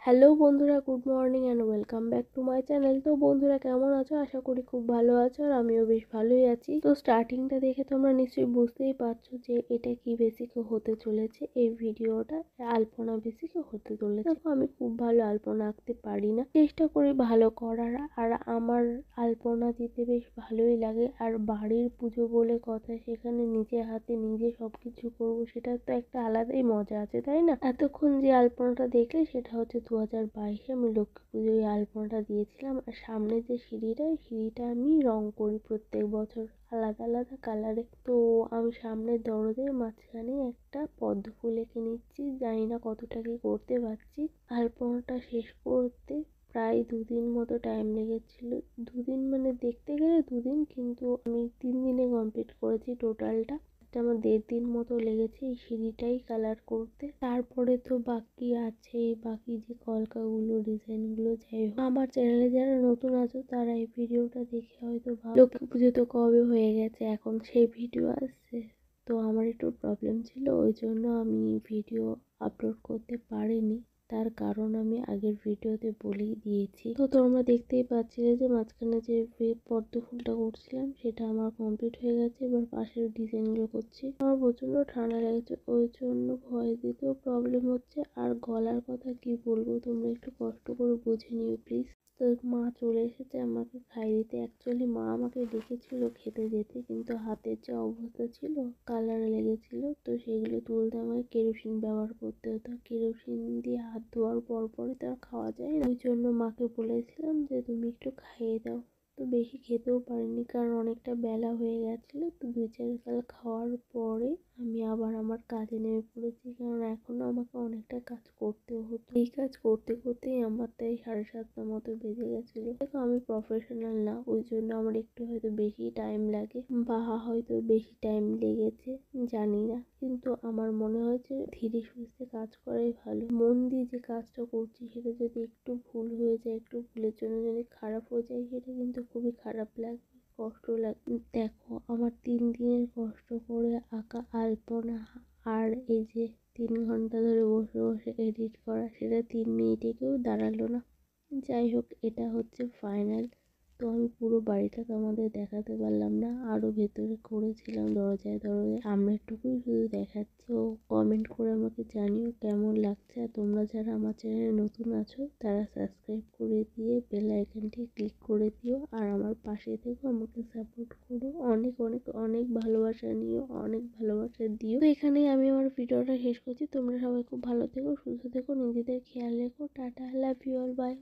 Hello বন্ধুরা, good morning and welcome back to my channel. তো বন্ধুরা কেমন আছো? আশা করি খুব ভালো আছো, আর আমিও বেশ ভালোই আছি। তো স্টার্টিংটা দেখে তোমরা নিশ্চয়ই বুঝতেই পারছো যে এটা কি বেসিকে হতে চলেছে। এই ভিডিওটা আলপনা বেসিকে হতে চলেছে। দেখো, আমি খুব ভালো আলপনা আঁকতে পারি না, চেষ্টা করি ভালো করার। আর আমার আলপনা দিতে বেশ ভালোই লাগে। আর বাড়ির পুজো বলে কথা, সেখানে নিজে হাতে নিজে সবকিছু করবো, সেটা তো একটা আলাদাই মজা আছে, তাই না? এতক্ষণ যে আলপনাটা দেখলে সেটা হচ্ছে 2022-এ আমি লক্ষ্মী পুজোয় আলপনাটা দিয়েছিলাম। আর সামনে যে সিঁড়িটা আমি রং করি প্রত্যেক বছর আলাদা আলাদা কালারে। তো আমি সামনের দরজার মাঝখানে একটা পদ্ম ফুল এঁকে নিচ্ছি। জানি না কতটা কি করতে পারছি। আলপনাটা শেষ করতে প্রায় 2 দিন মতো টাইম লেগেছিল। 2 দিন মানে দেখতে গেলে 2 দিন, কিন্তু আমি 3 দিনে কমপ্লিট করেছি টোটালটা। আমার 1.5 দিন মতো লেগেছে এই সিঁড়িটাই কালার করতে। তারপরে তো বাকি আছে, বাকি যে কলকাগুলো, ডিজাইনগুলো। যাই হোক, আমার চ্যানেলে যারা নতুন আছো তারা এই ভিডিওটা দেখে হয়তো লক্ষ্মী পুজো তো কবে হয়ে গেছে, এখন সেই ভিডিও আসছে। তো আমার একটু প্রবলেম ছিল, ওই জন্য আমি ভিডিও আপলোড করতে পারিনি। তার কারণ আমি আগের ভিডিওতে বলেই দিয়েছি। তো তোমরা দেখতেই পাচ্ছিলে যে মাঝখানে যে পদ্ম ফুলটা করছিলাম সেটা আমার কমপ্লিট হয়ে গেছে। এবার পাশের ডিজাইনগুলো করছি। আমার প্রচন্ড ঠান্ডা লেগেছে, ওই জন্য ভয়েস দিতেও প্রবলেম হচ্ছে। আর গলার কথা কি বলবো, তোমরা একটু কষ্ট করে বুঝে নিও প্লিজ। তো মা চলে এসেছে আমাকে খাইয়ে দিতে। অ্যাকচুয়ালি মা আমাকে ডেকেছিল খেতে যেতে, কিন্তু হাতের যে অবস্থা ছিল, কালার লেগেছিল, তো সেগুলো তুলতে আমাকে কেরোসিন ব্যবহার করতে হতো। কেরোসিন দিয়ে হাত ধোয়ার পরপরই তো আর খাওয়া যায় না। ওই জন্য মাকে বলেছিলাম যে তুমি একটু খাইয়ে দাও। তো বেশি খেতেও পারিনি, কারণ অনেকটা বেলা হয়ে গেছিলো। তো 2-4 গাল খাওয়ার পরে আমি আবার আমার কাজে নেমে পড়েছি, কারণ এখনো আমাকে অনেকটা কাজ করতেও হতো। এই কাজ করতে করতেই আমার তাই 7:30 মতো বেজে গেছিলো। দেখো, আমি প্রফেশনাল না, ওই জন্য আমার একটু হয়তো বেশি টাইম লাগে, বা হয়তো বেশি টাইম লেগেছে, জানি না। কিন্তু আমার মনে হয়েছে ধীরে সুস্থে কাজ করাই ভালো। মন দিয়ে যে কাজটা করছি সেটা যদি একটু ভুল হয়ে যায়, একটু ভুলের জন্য যদি খারাপ হয়ে যায়, সেটা কিন্তু খুবই খারাপ লাগবে, কষ্ট লাগবে। দেখো, আমার 3 দিনের কষ্ট করে আঁকা আলপনা, আর এই যে 3 ঘন্টা ধরে বসে বসে এডিট করা, সেটা 3 মিনিটে কেউ দাঁড়ালো না। যাই হোক, এটা হচ্ছে ফাইনাল। তো আমি পুরো বাড়িটা তোমাদের দেখাতে পারলাম না, আরো ভেতরে করেছিলাম দরজায় দরজায়, সামনেরটুকুই শুধু দেখাচ্ছি। তো কমেন্ট করে আমাকে জানিও কেমন লাগছে। আর তোমরা যারা আমার চ্যানেলে নতুন আছো তারা সাবস্ক্রাইব করে দিয়ে বেল আইকনটি ক্লিক করে দিও, আর আমার পাশে থেকো, আমাকে সাপোর্ট করো। অনেক অনেক অনেক ভালোবাসা নিও, অনেক ভালোবাসা দিও। তো এখানেই আমি আমার ভিডিওটা শেষ করছি। তোমরা সবাই খুব ভালো থেকো, সুস্থ থেকো, নিজেদের খেয়াল রেখো। টাটা, লাভ ইউ অল, বাই।